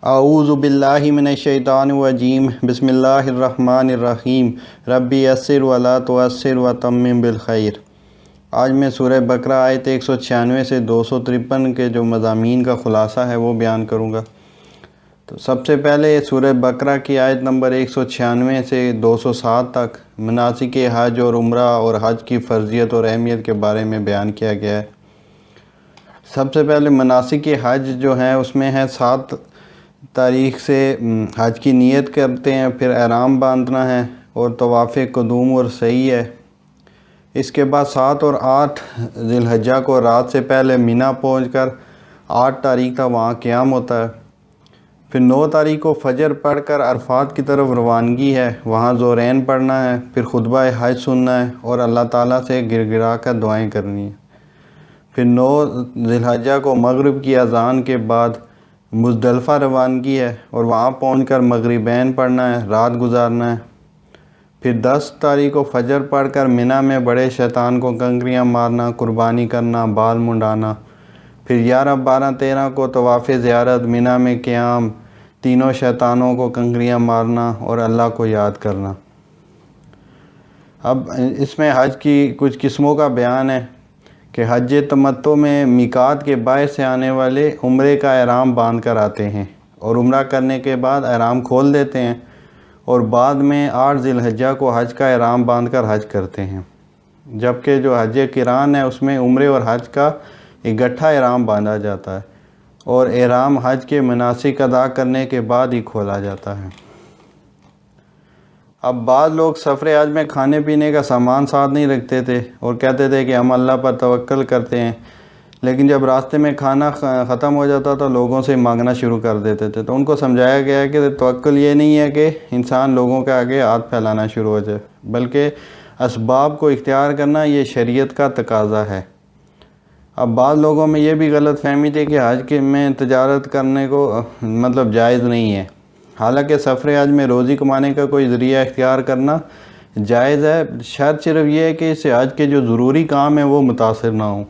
اعوذ باللہ من الشیطان الرجیم بسم اللہ الرحمن الرحیم ربی یسر ولا تعسر وتمم بالخیر۔ آج میں سورہ بقرہ آیت 196 سے 253 کے جو مضامین کا خلاصہ ہے وہ بیان کروں گا۔ تو سب سے پہلے سورہ بقرہ کی آیت نمبر 196 سے 207 تک مناسک حج اور عمرہ اور حج کی فرضیت اور اہمیت کے بارے میں بیان کیا گیا ہے۔ سب سے پہلے مناسک حج جو ہیں اس میں ہے 7 تاریخ سے حج کی نیت کرتے ہیں، پھر احرام باندھنا ہے اور طواف قدوم اور سعی ہے۔ اس کے بعد 7 اور 8 ذی الحجہ کو رات سے پہلے مینا پہنچ کر 8 تاریخ تک وہاں قیام ہوتا ہے۔ پھر 9 تاریخ کو فجر پڑھ کر عرفات کی طرف روانگی ہے، وہاں ظہرین پڑھنا ہے، پھر خطبہ حج سننا ہے اور اللہ تعالیٰ سے گر گرا کر دعائیں کرنی ہیں۔ پھر 9 ذی الحجہ کو مغرب کی اذان کے بعد مزدلفہ روانگی ہے اور وہاں پہنچ کر مغربین پڑھنا ہے، رات گزارنا ہے۔ پھر 10 تاریخ کو فجر پڑھ کر مینا میں بڑے شیطان کو کنکریاں مارنا، قربانی کرنا، بال منڈانا۔ پھر 11، 12، 13 کو طواف زیارت، مینا میں قیام، تینوں شیطانوں کو کنکریاں مارنا اور اللہ کو یاد کرنا۔ اب اس میں حج کی کچھ قسموں کا بیان ہے کہ حج تمتع میں میقات کے باعث سے آنے والے عمرے کا احرام باندھ کر آتے ہیں اور عمرہ کرنے کے بعد احرام کھول دیتے ہیں، اور بعد میں 8 ذی الحجہ کو حج کا احرام باندھ کر حج کرتے ہیں۔ جبکہ جو حج قران ہے اس میں عمرے اور حج کا اکٹھا احرام باندھا جاتا ہے اور احرام حج کے مناسک ادا کرنے کے بعد ہی کھولا جاتا ہے۔ اب بعض لوگ سفر حج میں کھانے پینے کا سامان ساتھ نہیں رکھتے تھے اور کہتے تھے کہ ہم اللہ پر توکل کرتے ہیں، لیکن جب راستے میں کھانا ختم ہو جاتا تو لوگوں سے مانگنا شروع کر دیتے تھے۔ تو ان کو سمجھایا گیا ہے کہ توکل یہ نہیں ہے کہ انسان لوگوں کے آگے ہاتھ پھیلانا شروع ہو جائے، بلکہ اسباب کو اختیار کرنا یہ شریعت کا تقاضا ہے۔ اب بعض لوگوں میں یہ بھی غلط فہمی تھی کہ حج میں تجارت کرنے کو جائز نہیں ہے، حالانکہ سفر حج میں روزی کمانے کا کوئی ذریعہ اختیار کرنا جائز ہے، شرط صرف یہ ہے کہ اس سے حج کے جو ضروری کام ہیں وہ متاثر نہ ہوں۔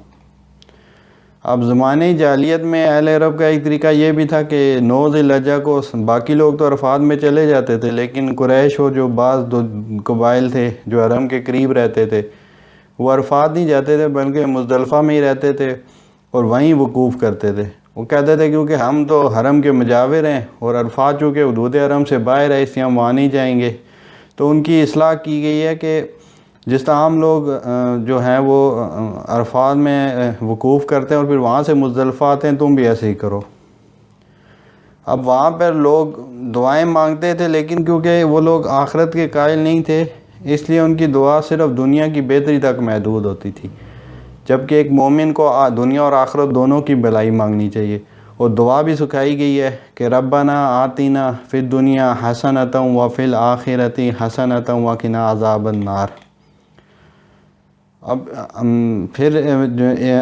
اب زمانہ جاہلیت میں اہل عرب کا ایک طریقہ یہ بھی تھا کہ 9 ذی الحجہ کو باقی لوگ تو عرفات میں چلے جاتے تھے، لیکن قریش اور جو بعض قبائل تھے جو حرم کے قریب رہتے تھے وہ عرفات نہیں جاتے تھے بلکہ مزدلفہ میں ہی رہتے تھے اور وہیں وقوف کرتے تھے۔ وہ کہتے تھے کیونکہ ہم تو حرم کے مجاور ہیں اور عرفات چونکہ حدود حرم سے باہر ہے اس لیے ہم وہاں نہیں جائیں گے۔ تو ان کی اصلاح کی گئی ہے کہ جس طرح ہم لوگ جو ہیں وہ عرفات میں وقوف کرتے ہیں اور پھر وہاں سے مزدلفہ آتے ہیں، تم بھی ایسے ہی کرو۔ اب وہاں پر لوگ دعائیں مانگتے تھے، لیکن کیونکہ وہ لوگ آخرت کے قائل نہیں تھے اس لیے ان کی دعا صرف دنیا کی بہتری تک محدود ہوتی تھی، جبکہ ایک مومن کو دنیا اور آخرت دونوں کی بھلائی مانگنی چاہیے، اور دعا بھی سکھائی گئی ہے کہ ربنا آتنا فی الدنیا حسنۃ وفی الآخرۃ حسنۃ وقنا عذاب النار۔ اب پھر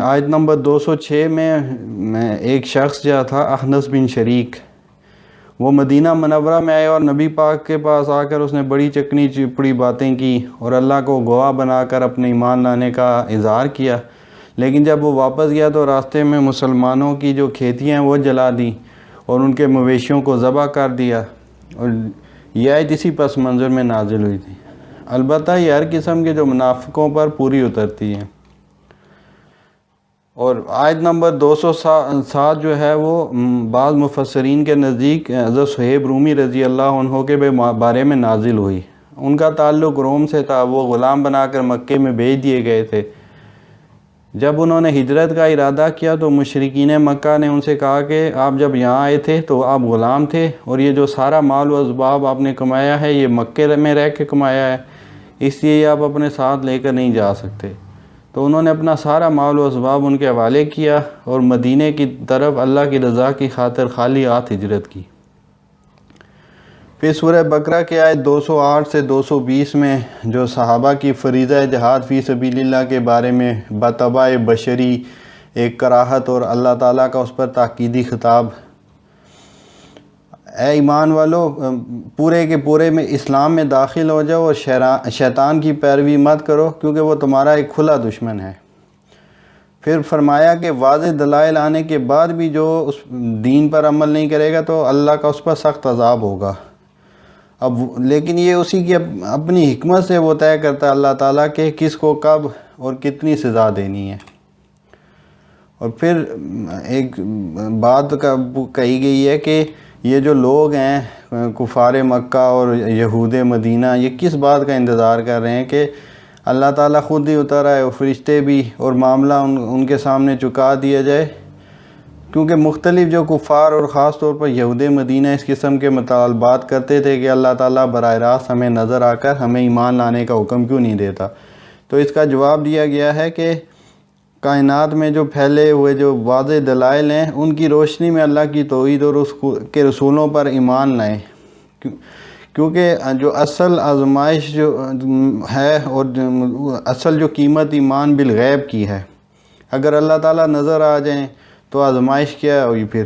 آیت نمبر 206 میں ایک شخص جو تھا اخنس بن شریک، وہ مدینہ منورہ میں آئے اور نبی پاک کے پاس آ کر اس نے بڑی چکنی چپڑی باتیں کی اور اللہ کو گواہ بنا کر اپنے ایمان لانے کا اظہار کیا، لیکن جب وہ واپس گیا تو راستے میں مسلمانوں کی جو کھیتیاں ہیں وہ جلا دیں اور ان کے مویشیوں کو ذبح کر دیا، اور یہ آیت اسی پس منظر میں نازل ہوئی تھی۔ البتہ یہ ہر قسم کے جو منافقوں پر پوری اترتی ہیں۔ اور آیت نمبر 207 جو ہے وہ بعض مفسرین کے نزدیک حضرت صہیب رومی رضی اللہ عنہ کے بارے میں نازل ہوئی۔ ان کا تعلق روم سے تھا، وہ غلام بنا کر مکے میں بھیج دیے گئے تھے۔ جب انہوں نے ہجرت کا ارادہ کیا تو مشرکین مکہ نے ان سے کہا کہ آپ جب یہاں آئے تھے تو آپ غلام تھے اور یہ جو سارا مال و اسباب آپ نے کمایا ہے یہ مکے میں رہ کے کمایا ہے، اس لیے آپ اپنے ساتھ لے کر نہیں جا سکتے۔ تو انہوں نے اپنا سارا مال و اسباب ان کے حوالے کیا اور مدینے کی طرف اللہ کی رضا کی خاطر خالی ہاتھ ہجرت کی۔ پھر سورہ بقرہ کی آیت 208 سے 220 میں جو صحابہ کی فریضہ جہاد فی سبیل اللہ کے بارے میں بطبع بشری ایک کراہت اور اللہ تعالیٰ کا اس پر تاکیدی خطاب، اے ایمان والو پورے کے پورے میں اسلام میں داخل ہو جاؤ اور شیطان کی پیروی مت کرو کیونکہ وہ تمہارا ایک کھلا دشمن ہے۔ پھر فرمایا کہ واضح دلائل آنے کے بعد بھی جو اس دین پر عمل نہیں کرے گا تو اللہ کا اس پر سخت عذاب ہوگا۔ اب لیکن یہ اسی کی اپنی حکمت سے وہ طے کرتا ہے اللہ تعالیٰ کہ کس کو کب اور کتنی سزا دینی ہے۔ اور پھر ایک بات کہی گئی ہے کہ یہ جو لوگ ہیں کفار مکہ اور یہود مدینہ، یہ کس بات کا انتظار کر رہے ہیں کہ اللہ تعالیٰ خود ہی اتر آئے اور فرشتے بھی، اور معاملہ ان کے سامنے چکا دیا جائے، کیونکہ مختلف جو کفار اور خاص طور پر یہود مدینہ اس قسم کے مطالبات کرتے تھے کہ اللہ تعالیٰ براہ راست ہمیں نظر آ کر ہمیں ایمان لانے کا حکم کیوں نہیں دیتا۔ تو اس کا جواب دیا گیا ہے کہ کائنات میں جو پھیلے ہوئے جو واضح دلائل ہیں ان کی روشنی میں اللہ کی توحید اور اس کے رسولوں پر ایمان لائیں، کیونکہ جو اصل آزمائش جو ہے اور اصل جو قیمت ایمان بالغیب کی ہے، اگر اللہ تعالیٰ نظر آ جائیں تو آزمائش کیا ہوئی پھر،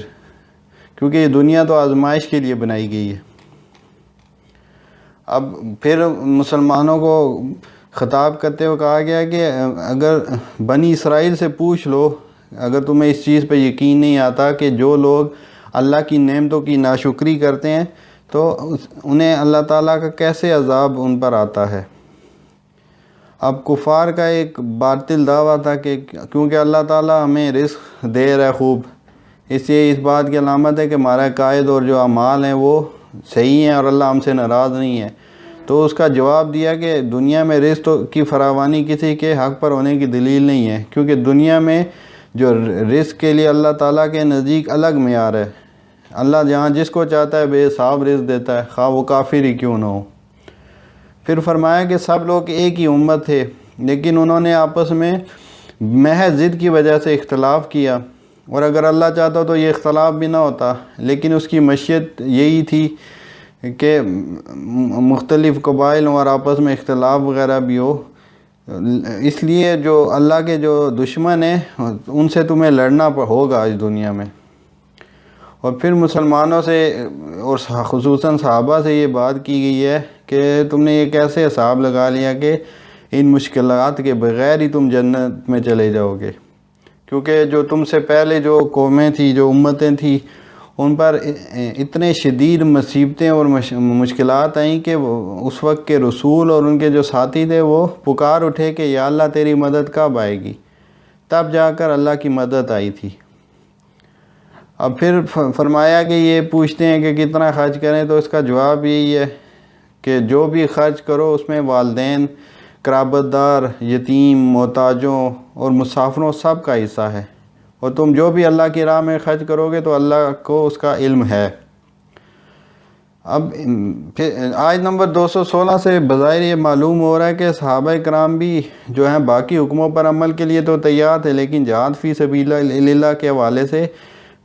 کیونکہ یہ دنیا تو آزمائش کے لیے بنائی گئی ہے۔ اب پھر مسلمانوں کو خطاب کرتے ہوئے کہا گیا کہ اگر بنی اسرائیل سے پوچھ لو، اگر تمہیں اس چیز پہ یقین نہیں آتا کہ جو لوگ اللہ کی نعمتوں کی ناشکری کرتے ہیں تو انہیں اللہ تعالیٰ کا کیسے عذاب ان پر آتا ہے۔ اب کفار کا ایک باطل دعویٰ تھا کہ کیونکہ اللہ تعالیٰ ہمیں رزق دے رہا ہے خوب، اس لیے اس بات کی علامت ہے کہ ہمارا قائد اور جو اعمال ہیں وہ صحیح ہیں اور اللہ ہم سے ناراض نہیں ہے۔ تو اس کا جواب دیا کہ دنیا میں رزق کی فراوانی کسی کے حق پر ہونے کی دلیل نہیں ہے، کیونکہ دنیا میں جو رزق کے لیے اللہ تعالیٰ کے نزدیک الگ معیار ہے۔ اللہ جہاں جس کو چاہتا ہے بے حساب رزق دیتا ہے، خواہ وہ کافر ہی کیوں نہ ہو۔ پھر فرمایا کہ سب لوگ ایک ہی امت تھے، لیکن انہوں نے آپس میں محض ضد کی وجہ سے اختلاف کیا، اور اگر اللہ چاہتا تو یہ اختلاف بھی نہ ہوتا، لیکن اس کی مشیت یہی تھی کہ مختلف قبائل اور آپس میں اختلاف وغیرہ بھی ہو، اس لیے جو اللہ کے جو دشمن ہیں ان سے تمہیں لڑنا ہوگا اس دنیا میں۔ اور پھر مسلمانوں سے اور خصوصاً صحابہ سے یہ بات کی گئی ہے کہ تم نے یہ کیسے حساب لگا لیا کہ ان مشکلات کے بغیر ہی تم جنت میں چلے جاؤ گے، کیونکہ جو تم سے پہلے جو قومیں تھیں، جو امتیں تھیں، ان پر اتنے شدید مصیبتیں اور مشکلات آئیں کہ اس وقت کے رسول اور ان کے جو ساتھی تھے وہ پکار اٹھے کہ یا اللہ تیری مدد کب آئے گی، تب جا کر اللہ کی مدد آئی تھی۔ اب پھر فرمایا کہ یہ پوچھتے ہیں کہ کتنا خرچ کریں، تو اس کا جواب یہی ہے کہ جو بھی خرچ کرو اس میں والدین، قرابت دار، یتیم، محتاجوں اور مسافروں سب کا حصہ ہے، اور تم جو بھی اللہ کی راہ میں خرچ کرو گے تو اللہ کو اس کا علم ہے۔ اب پھر آیت نمبر 216 سے بظاہر یہ معلوم ہو رہا ہے کہ صحابہ کرام بھی جو ہیں باقی حکموں پر عمل کے لیے تو تیار تھے، لیکن جہاد فی سبیل اللہ کے حوالے سے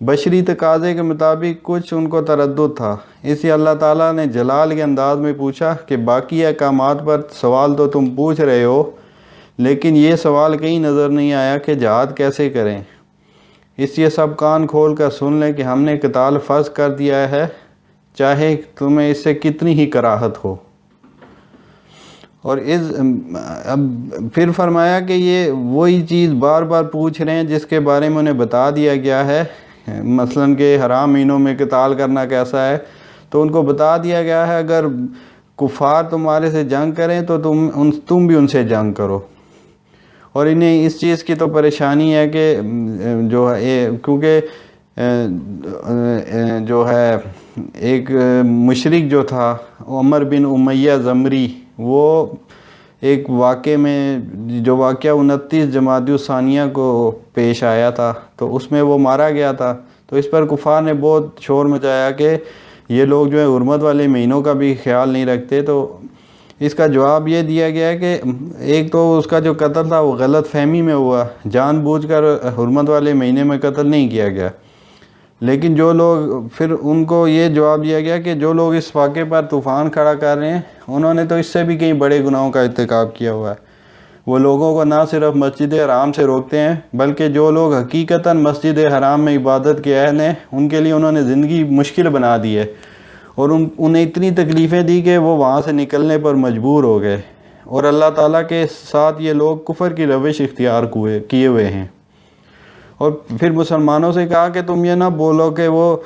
بشری تقاضے کے مطابق کچھ ان کو تردد تھا، اس لیے اللہ تعالیٰ نے جلال کے انداز میں پوچھا کہ باقی احکامات پر سوال تو تم پوچھ رہے ہو، لیکن یہ سوال کہیں نظر نہیں آیا کہ جہاد کیسے کریں، اس لیے سب کان کھول کر سن لیں کہ ہم نے قتال فرض کر دیا ہے، چاہے تمہیں اس سے کتنی ہی کراہت ہو۔ اور اب پھر فرمایا کہ یہ وہی چیز بار بار پوچھ رہے ہیں جس کے بارے میں انہیں بتا دیا گیا ہے، مثلاً کہ حرام مہینوں میں قتال کرنا کیسا ہے، تو ان کو بتا دیا گیا ہے اگر کفار تمہارے سے جنگ کریں تو تم بھی ان سے جنگ کرو۔ اور انہیں اس چیز کی تو پریشانی ہے کہ جو ہے کیونکہ جو ہے ایک مشرک جو تھا عمر بن امیہ زمری، وہ ایک واقعے میں جو واقعہ 29 جمادی الثانیہ کو پیش آیا تھا تو اس میں وہ مارا گیا تھا، تو اس پر کفار نے بہت شور مچایا کہ یہ لوگ جو ہے حرمت والے مہینوں کا بھی خیال نہیں رکھتے۔ تو اس کا جواب یہ دیا گیا ہے کہ ایک تو اس کا جو قتل تھا وہ غلط فہمی میں ہوا، جان بوجھ کر حرمت والے مہینے میں قتل نہیں کیا گیا، لیکن جو لوگ پھر ان کو یہ جواب دیا گیا کہ جو لوگ اس واقعے پر طوفان کھڑا کر رہے ہیں انہوں نے تو اس سے بھی کئی بڑے گناہوں کا ارتکاب کیا ہوا ہے، وہ لوگوں کو نہ صرف مسجد حرام سے روکتے ہیں بلکہ جو لوگ حقیقتاً مسجد حرام میں عبادت کے اہل ہیں ان کے لیے انہوں نے زندگی مشکل بنا دی ہے، اور انہیں اتنی تکلیفیں دی کہ وہ وہاں سے نکلنے پر مجبور ہو گئے، اور اللہ تعالیٰ کے ساتھ یہ لوگ کفر کی روش اختیار کیے ہوئے ہیں۔ اور پھر مسلمانوں سے کہا کہ تم یہ نہ بولو کہ وہ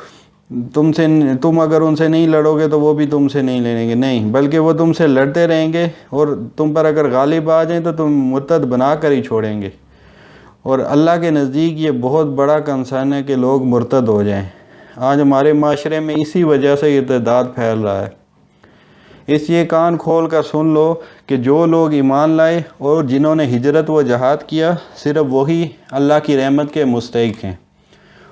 تم اگر ان سے نہیں لڑو گے تو وہ بھی تم سے نہیں لڑیں گے، نہیں، بلکہ وہ تم سے لڑتے رہیں گے اور تم پر اگر غالب آ جائیں تو تم مرتد بنا کر ہی چھوڑیں گے۔ اور اللہ کے نزدیک یہ بہت بڑا کنسرن ہے کہ لوگ مرتد ہو جائیں۔ آج ہمارے معاشرے میں اسی وجہ سے ارتداد پھیل رہا ہے۔ اس لیے کان کھول کر سن لو کہ جو لوگ ایمان لائے اور جنہوں نے ہجرت و جہاد کیا، صرف وہی اللہ کی رحمت کے مستحق ہیں۔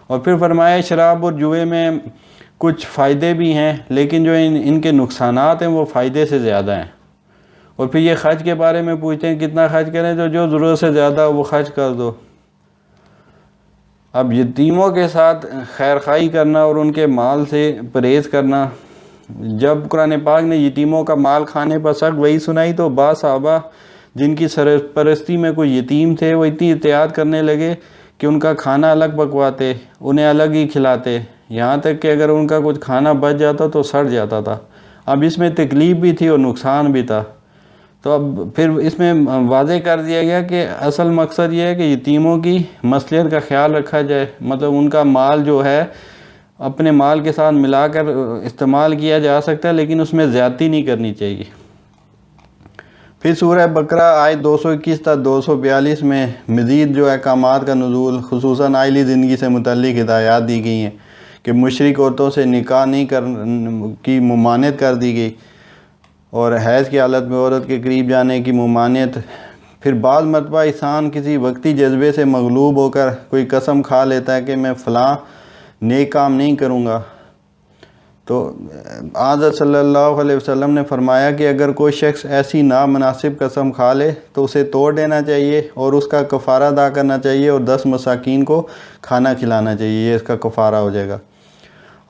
اور پھر فرمایا شراب اور جوئے میں کچھ فائدے بھی ہیں، لیکن جو ان کے نقصانات ہیں وہ فائدے سے زیادہ ہیں۔ اور پھر یہ خرچ کے بارے میں پوچھتے ہیں کتنا خرچ کریں، تو جو ضرورت سے زیادہ وہ خرچ کر دو۔ اب یتیموں کے ساتھ خیر خواہی کرنا اور ان کے مال سے پرہیز کرنا، جب قرآن پاک نے یتیموں کا مال کھانے پر سخت وحی سنائی تو بعض صحابہ جن کی سرپرستی میں کوئی یتیم تھے وہ اتنی احتیاط کرنے لگے کہ ان کا کھانا الگ پکواتے، انہیں الگ ہی کھلاتے، یہاں تک کہ اگر ان کا کچھ کھانا بچ جاتا تو سڑ جاتا تھا۔ اب اس میں تکلیف بھی تھی اور نقصان بھی تھا۔ تو اب پھر اس میں واضح کر دیا گیا کہ اصل مقصد یہ ہے کہ یتیموں کی مصلحت کا خیال رکھا جائے، مطلب ان کا مال جو ہے اپنے مال کے ساتھ ملا کر استعمال کیا جا سکتا ہے، لیکن اس میں زیادتی نہیں کرنی چاہیے۔ پھر سورہ بقرہ آیت 221 تا 242 میں مزید جو احکامات کا نزول، خصوصاً عائلی زندگی سے متعلق ہدایات دی گئی ہیں کہ مشرک عورتوں سے نکاح نہیں کی ممانعت کر دی گئی، اور حیض کی حالت میں عورت کے قریب جانے کی ممانعت۔ پھر بعض مرتبہ انسان کسی وقتی جذبے سے مغلوب ہو کر کوئی قسم کھا لیتا ہے کہ میں فلاں نیک کام نہیں کروں گا، تو حضرت صلی اللہ علیہ وسلم نے فرمایا کہ اگر کوئی شخص ایسی نامناسب قسم کھا لے تو اسے توڑ دینا چاہیے اور اس کا کفارہ ادا کرنا چاہیے اور 10 مساکین کو کھانا کھلانا چاہیے، یہ اس کا کفارہ ہو جائے گا۔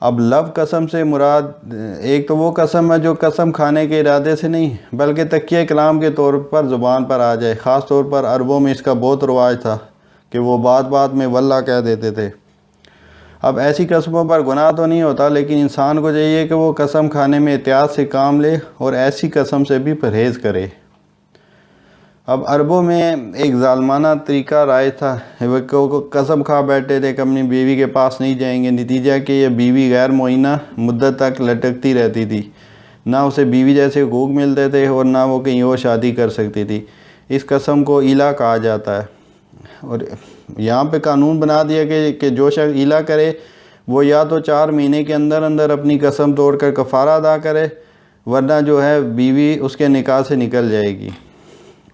اب لفظ قسم سے مراد ایک تو وہ قسم ہے جو قسم کھانے کے ارادے سے نہیں بلکہ تکیہ کلام کے طور پر زبان پر آ جائے۔ خاص طور پر عربوں میں اس کا بہت رواج تھا کہ وہ بات بات میں واللہ کہہ دیتے تھے۔ اب ایسی قسموں پر گناہ تو نہیں ہوتا، لیکن انسان کو چاہیے کہ وہ قسم کھانے میں احتیاط سے کام لے اور ایسی قسم سے بھی پرہیز کرے۔ اب عربوں میں ایک ظالمانہ طریقہ رائج تھا، وہ قسم کھا بیٹھے تھے کہ اپنی بیوی کے پاس نہیں جائیں گے، نتیجہ کہ یہ بیوی غیر معینہ مدت تک لٹکتی رہتی تھی، نہ اسے بیوی جیسے حقوق ملتے تھے اور نہ وہ کہیں اور شادی کر سکتی تھی۔ اس قسم کو ایلا کہا جاتا ہے، اور یہاں پہ قانون بنا دیا کہ جو شخص ایلا کرے وہ یا تو 4 مہینے کے اندر اندر اپنی قسم توڑ کر کفارہ ادا کرے، ورنہ جو ہے بیوی اس کے نکاح سے نکل جائے گی۔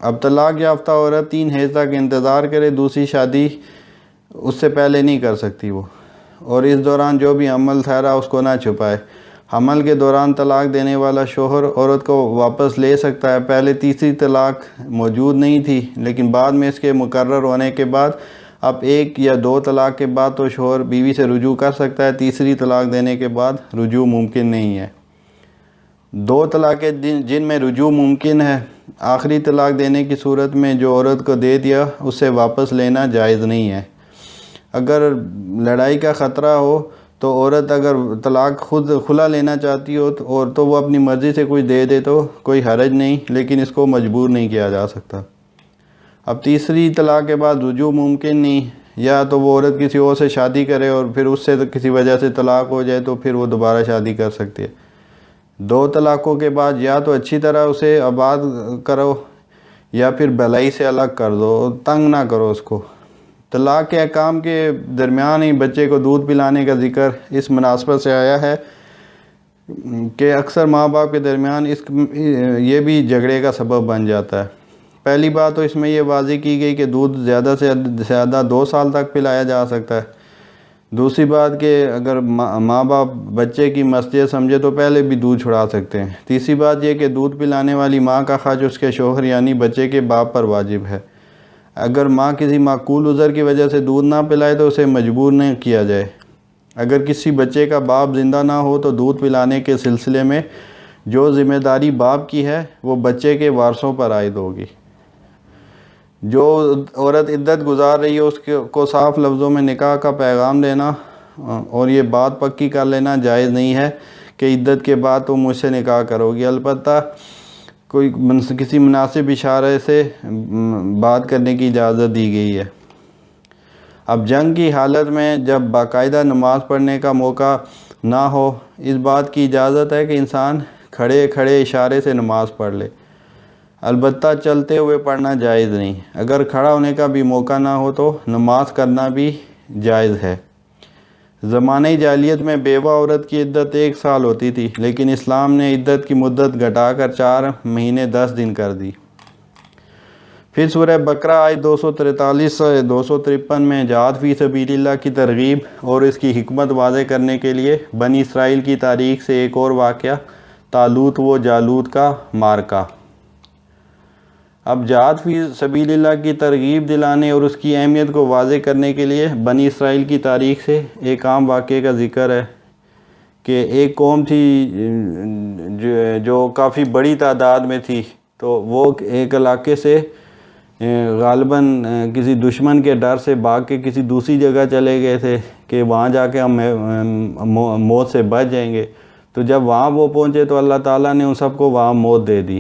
اب طلاق یافتہ عورت 3 حیض تک انتظار کرے، دوسری شادی اس سے پہلے نہیں کر سکتی وہ، اور اس دوران جو بھی حمل ٹھہرا اس کو نہ چھپائے۔ حمل کے دوران طلاق دینے والا شوہر عورت کو واپس لے سکتا ہے۔ پہلے تیسری طلاق موجود نہیں تھی، لیکن بعد میں اس کے مقرر ہونے کے بعد اب 1 یا 2 طلاق کے بعد تو شوہر بیوی سے رجوع کر سکتا ہے، تیسری طلاق دینے کے بعد رجوع ممکن نہیں ہے۔ 2 طلاقیں جن میں رجوع ممکن ہے، آخری طلاق دینے کی صورت میں جو عورت کو دے دیا اسے واپس لینا جائز نہیں ہے۔ اگر لڑائی کا خطرہ ہو تو عورت اگر طلاق خود خلا لینا چاہتی ہو تو وہ اپنی مرضی سے کچھ دے دے تو کوئی حرج نہیں، لیکن اس کو مجبور نہیں کیا جا سکتا۔ اب تیسری طلاق کے بعد رجوع ممکن نہیں، یا تو وہ عورت کسی اور سے شادی کرے اور پھر اس سے کسی وجہ سے طلاق ہو جائے تو پھر وہ دوبارہ شادی کر سکتی ہے۔ 2 طلاقوں کے بعد یا تو اچھی طرح اسے آباد کرو یا پھر بلائی سے الگ کر دو، تنگ نہ کرو اس کو۔ طلاق کے احکام کے درمیان ہی بچے کو دودھ پلانے کا ذکر اس مناسبت سے آیا ہے کہ اکثر ماں باپ کے درمیان یہ بھی جھگڑے کا سبب بن جاتا ہے۔ پہلی بات تو اس میں یہ واضح کی گئی کہ دودھ زیادہ سے زیادہ 2 سال تک پلایا جا سکتا ہے۔ دوسری بات کہ اگر ماں باپ بچے کی مصلحت سمجھے تو پہلے بھی دودھ چھڑا سکتے ہیں۔ تیسری بات یہ کہ دودھ پلانے والی ماں کا خرچ اس کے شوہر یعنی بچے کے باپ پر واجب ہے۔ اگر ماں کسی معقول عذر کی وجہ سے دودھ نہ پلائے تو اسے مجبور نہ کیا جائے۔ اگر کسی بچے کا باپ زندہ نہ ہو تو دودھ پلانے کے سلسلے میں جو ذمہ داری باپ کی ہے وہ بچے کے وارثوں پر عائد ہوگی۔ جو عورت عدت گزار رہی ہے اس کو صاف لفظوں میں نکاح کا پیغام دینا اور یہ بات پکی کر لینا جائز نہیں ہے کہ عدت کے بعد تم مجھ سے نکاح کرو گی، البتہ کسی مناسب اشارے سے بات کرنے کی اجازت دی گئی ہے۔ اب جنگ کی حالت میں جب باقاعدہ نماز پڑھنے کا موقع نہ ہو، اس بات کی اجازت ہے کہ انسان کھڑے کھڑے اشارے سے نماز پڑھ لے، البتہ چلتے ہوئے پڑھنا جائز نہیں۔ اگر کھڑا ہونے کا بھی موقع نہ ہو تو نماز کرنا بھی جائز ہے۔ زمانہ جاہلیت میں بیوہ عورت کی عدت 1 سال ہوتی تھی، لیکن اسلام نے عدت کی مدت گھٹا کر 4 مہینے 10 دن کر دی۔ پھر سورہ بقرہ آیت 243 سے 253 میں جہاد فی سبیل اللہ کی ترغیب اور اس کی حکمت واضح کرنے کے لیے بنی اسرائیل کی تاریخ سے ایک اور واقعہ، طالوت و جالوت کا معرکہ۔ اب جہاد فی سبیل اللہ کی ترغیب دلانے اور اس کی اہمیت کو واضح کرنے کے لیے بنی اسرائیل کی تاریخ سے ایک عام واقعے کا ذکر ہے کہ ایک قوم تھی جو کافی بڑی تعداد میں تھی، تو وہ ایک علاقے سے غالباً کسی دشمن کے ڈر سے بھاگ کے کسی دوسری جگہ چلے گئے تھے کہ وہاں جا کے ہم موت سے بچ جائیں گے۔ تو جب وہاں وہ پہنچے تو اللہ تعالیٰ نے ان سب کو وہاں موت دے دی۔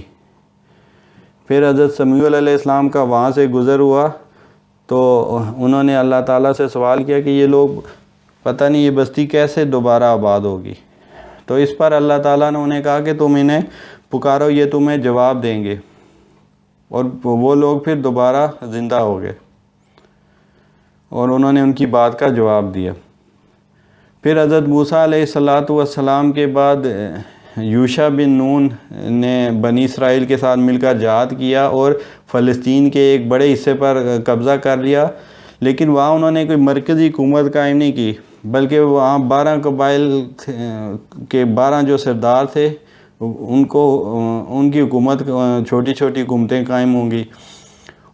پھر حضرت سمیع علیہ السلام کا وہاں سے گزر ہوا تو انہوں نے اللہ تعالیٰ سے سوال کیا کہ یہ لوگ پتہ نہیں یہ بستی کیسے دوبارہ آباد ہوگی۔ تو اس پر اللہ تعالیٰ نے انہیں کہا کہ تم انہیں پکارو، یہ تمہیں جواب دیں گے، اور وہ لوگ پھر دوبارہ زندہ ہو گئے اور انہوں نے ان کی بات کا جواب دیا۔ پھر حضرت موسیٰ علیہ السلام کے بعد یوشع بن نون نے بنی اسرائیل کے ساتھ مل کر جہاد کیا اور فلسطین کے ایک بڑے حصے پر قبضہ کر لیا، لیکن وہاں انہوں نے کوئی مرکزی حکومت قائم نہیں کی، بلکہ وہاں 12 قبائل کے 12 جو سردار تھے ان کی حکومت چھوٹی چھوٹی حکومتیں قائم ہوں گی،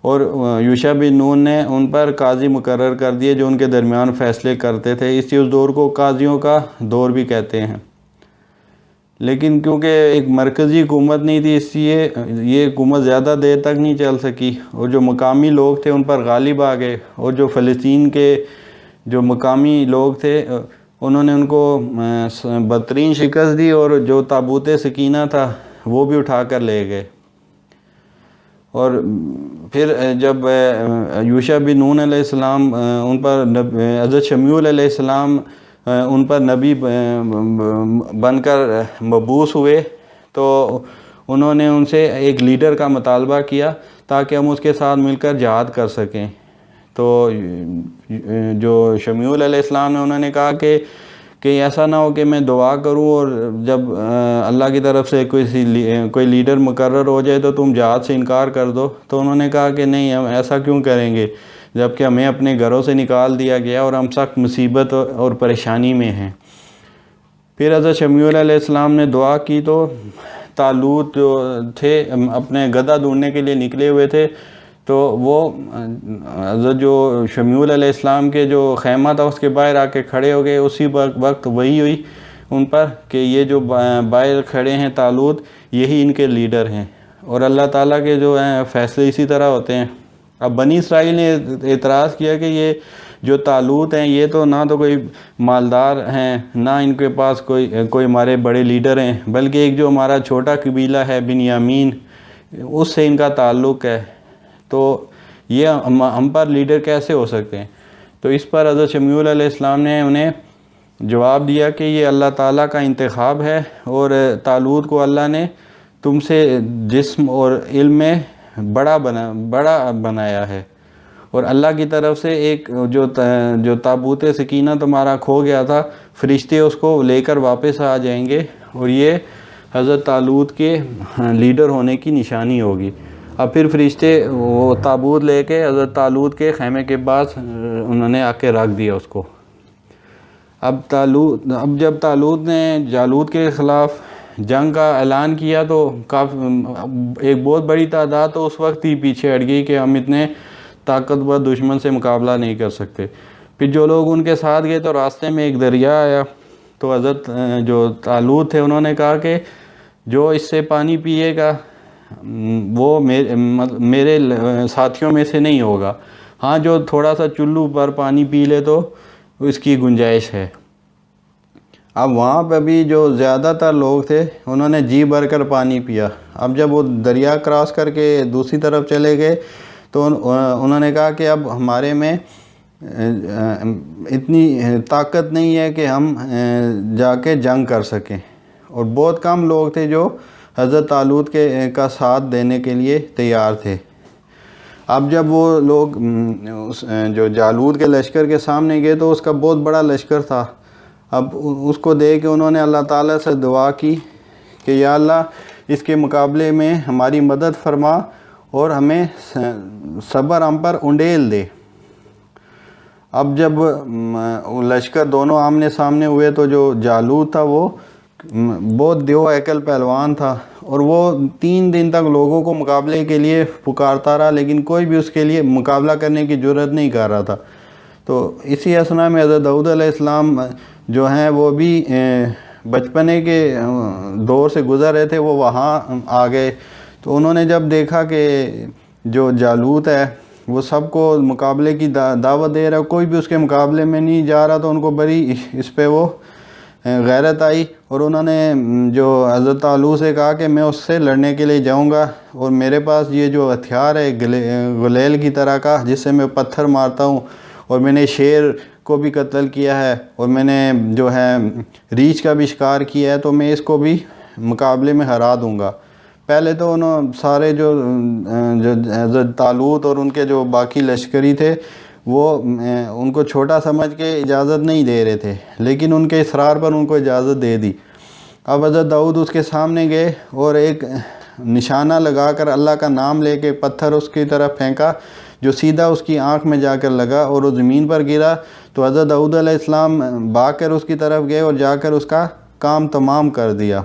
اور یوشع بن نون نے ان پر قاضی مقرر کر دیے جو ان کے درمیان فیصلے کرتے تھے، اس لیے اس دور کو قاضیوں کا دور بھی کہتے ہیں۔ لیکن کیونکہ ایک مرکزی حکومت نہیں تھی، اس لیے یہ حکومت زیادہ دیر تک نہیں چل سکی، اور جو مقامی لوگ تھے ان پر غالب آ گئے، اور جو فلسطین کے جو مقامی لوگ تھے انہوں نے ان کو بدترین شکست دی، اور جو تابوت سکینہ تھا وہ بھی اٹھا کر لے گئے۔ اور پھر جب یوشع بن نون علیہ السلام ان پر حضرت شمیع علیہ السلام ان پر نبی بن کر مبعوث ہوئے تو انہوں نے ان سے ایک لیڈر کا مطالبہ کیا تاکہ ہم اس کے ساتھ مل کر جہاد کر سکیں۔ تو جو شمیع علیہ السلام نے انہوں نے کہا کہ ایسا نہ ہو کہ میں دعا کروں اور جب اللہ کی طرف سے کوئی لیڈر مقرر ہو جائے تو تم جہاد سے انکار کر دو۔ تو انہوں نے کہا کہ نہیں، ہم ایسا کیوں کریں گے جبکہ ہمیں اپنے گھروں سے نکال دیا گیا اور ہم سخت مصیبت اور پریشانی میں ہیں۔ پھر حضرت شمیع علیہ السلام نے دعا کی تو طالوت جو تھے اپنے گدھا ڈھونڈنے کے لیے نکلے ہوئے تھے، تو وہ حضرت جو شمیع علیہ السلام کے جو خیمہ تھا اس کے باہر آ کے کھڑے ہو گئے۔ اسی وقت وہی ہوئی ان پر کہ یہ جو باہر کھڑے ہیں طالوت، یہی ان کے لیڈر ہیں، اور اللہ تعالیٰ کے جو ہیں فیصلے اسی طرح ہوتے ہیں۔ اب بنی اسرائیل نے اعتراض کیا کہ یہ جو طالوت ہیں یہ تو نہ تو کوئی مالدار ہیں، نہ ان کے پاس کوئی ہمارے بڑے لیڈر ہیں، بلکہ ایک جو ہمارا چھوٹا قبیلہ ہے بنیامین، اس سے ان کا تعلق ہے، تو یہ ہم پر لیڈر کیسے ہو سکتے ہیں؟ تو اس پر حضرت شمیع علیہ السلام نے انہیں جواب دیا کہ یہ اللہ تعالیٰ کا انتخاب ہے، اور طالوت کو اللہ نے تم سے جسم اور علم میں بڑا بنایا ہے، اور اللہ کی طرف سے ایک جو تابوت سکینہ تمہارا کھو گیا تھا، فرشتے اس کو لے کر واپس آ جائیں گے، اور یہ حضرت طالوت کے لیڈر ہونے کی نشانی ہوگی۔ اب پھر فرشتے وہ تابوت لے کے حضرت طالوت کے خیمے کے پاس انہوں نے آ کے رکھ دیا اس کو۔ اب جب طالوت نے جالوت کے خلاف جنگ کا اعلان کیا تو ایک بہت بڑی تعداد تو اس وقت ہی پیچھے ہٹ گئی کہ ہم اتنے طاقتور دشمن سے مقابلہ نہیں کر سکتے۔ پھر جو لوگ ان کے ساتھ گئے تو راستے میں ایک دریا آیا، تو حضرت جو طالوت تھے انہوں نے کہا کہ جو اس سے پانی پیے گا وہ میرے ساتھیوں میں سے نہیں ہوگا، ہاں جو تھوڑا سا چلو پر پانی پی لے تو اس کی گنجائش ہے۔ اب وہاں پہ بھی جو زیادہ تر لوگ تھے انہوں نے جی بھر کر پانی پیا۔ اب جب وہ دریا کراس کر کے دوسری طرف چلے گئے تو انہوں نے کہا کہ اب ہمارے میں اتنی طاقت نہیں ہے کہ ہم جا کے جنگ کر سکیں، اور بہت کم لوگ تھے جو حضرت طالوت کا ساتھ دینے کے لیے تیار تھے۔ اب جب وہ لوگ جو جالوت کے لشکر کے سامنے گئے تو اس کا بہت بڑا لشکر تھا۔ اب اس کو دیکھ کے انہوں نے اللہ تعالیٰ سے دعا کی کہ یا اللہ اس کے مقابلے میں ہماری مدد فرما اور ہمیں صبر ہم پر انڈیل دے۔ اب جب لشکر دونوں آمنے سامنے ہوئے تو جو جالوت تھا وہ بہت دیو ایکل پہلوان تھا، اور وہ 3 دن تک لوگوں کو مقابلے کے لیے پکارتا رہا، لیکن کوئی بھی اس کے لیے مقابلہ کرنے کی جرات نہیں کر رہا تھا۔ تو اسی اثنا میں حضرت داؤد علیہ السلام جو ہیں وہ بھی بچپنے کے دور سے گزر رہے تھے، وہ وہاں آ گئے۔ تو انہوں نے جب دیکھا کہ جو جالوت ہے وہ سب کو مقابلے کی دعوت دے رہا ہے، کوئی بھی اس کے مقابلے میں نہیں جا رہا، تو ان کو بڑی اس پہ وہ غیرت آئی، اور انہوں نے جو حضرت طالوت سے کہا کہ میں اس سے لڑنے کے لیے جاؤں گا، اور میرے پاس یہ جو ہتھیار ہے غلیل کی طرح کا جس سے میں پتھر مارتا ہوں، اور میں نے شیر کو بھی قتل کیا ہے، اور میں نے جو ہے ریچھ کا بھی شکار کیا ہے، تو میں اس کو بھی مقابلے میں ہرا دوں گا۔ پہلے تو انہوں سارے جو حضرت طالوت اور ان کے جو باقی لشکری تھے وہ ان کو چھوٹا سمجھ کے اجازت نہیں دے رہے تھے، لیکن ان کے اصرار پر ان کو اجازت دے دی۔ اب حضرت داؤد اس کے سامنے گئے اور ایک نشانہ لگا کر اللہ کا نام لے کے پتھر اس کی طرف پھینکا، جو سیدھا اس کی آنکھ میں جا کر لگا اور وہ زمین پر گرا۔ تو حضرت داؤد علیہ السلام بھاگ کر اس کی طرف گئے اور جا کر اس کا کام تمام کر دیا،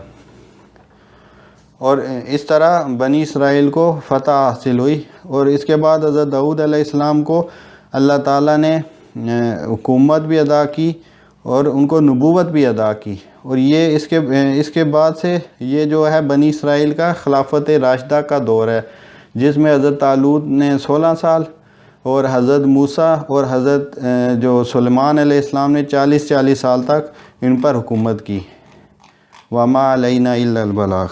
اور اس طرح بنی اسرائیل کو فتح حاصل ہوئی۔ اور اس کے بعد حضرت داؤد علیہ السلام کو اللہ تعالیٰ نے حکومت بھی عطا کی اور ان کو نبوت بھی عطا کی، اور یہ اس کے بعد سے یہ جو ہے بنی اسرائیل کا خلافت راشدہ کا دور ہے، جس میں حضرت طالوت نے 16 سال اور حضرت موسیٰ اور حضرت جو سلیمان علیہ السلام نے 40 سال تک ان پر حکومت کی۔ وما علینا الا البلاغ۔